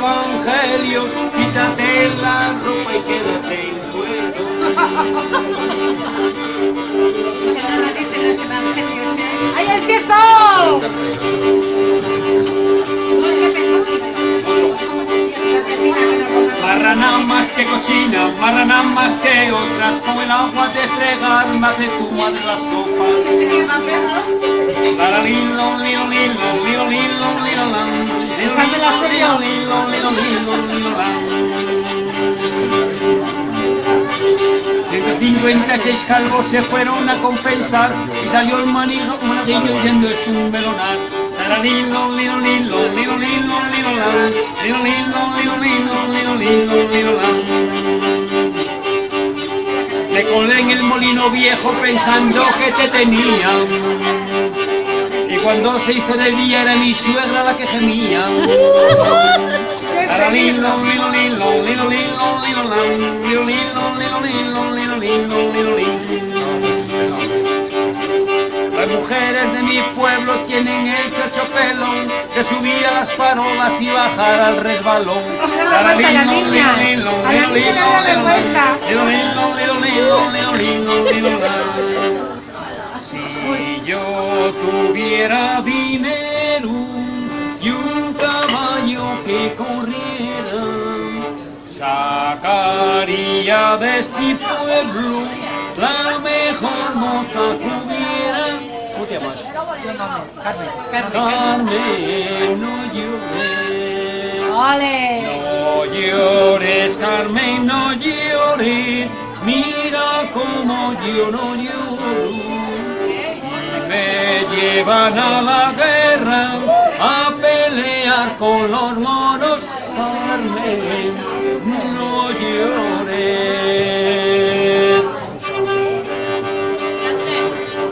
evangelios, quítate la ropa y quédate en cuero. Eso no lo dicen los evangelios, ¿eh? ¡Ay, el queso! No es que pensamos Marrana más que cochina, marrana más que otras, con el agua de fregar, más de tu madre las sopas. que se quema peor. La la lilo, lilo, lilo, lilo, lilo, lilo, lan. Esa me la sé yo. Lilo, lilo, lilo, lilo, lan. 156 calvos se fueron a compensar y salió el manillo diciendo esto un melonar. La lilo, lilo, lilo, lilo, lilo, lilo, lan. Lilo, lilo, lilo, lilo, lilo, lilo, lilo, lan. Me colé en el molino viejo pensando que te tenía. Y cuando se hizo de día era mi suegra la que gemía. La lilo, lilo, lilo, lilo, lilo, lilo, lan. Lilo, lilo, lilo, lilo, lilo, lilo, lilo, lilo. Las mujeres de mi pueblo tienen el chochopelo de subir a las farolas y bajar al resbalón. La niña. A la niña le da vergüenza. Si yo tuviera dinero y un caballo que corriera, sacaría de este pueblo la mejor moza que hubiera. ¿Cómo te llamas? Carmen, no llores. ¡Ole! No llores, Carmen, no llores. Mira cómo yo no lloro. Y me llevan a la guerra a pelear con los moros.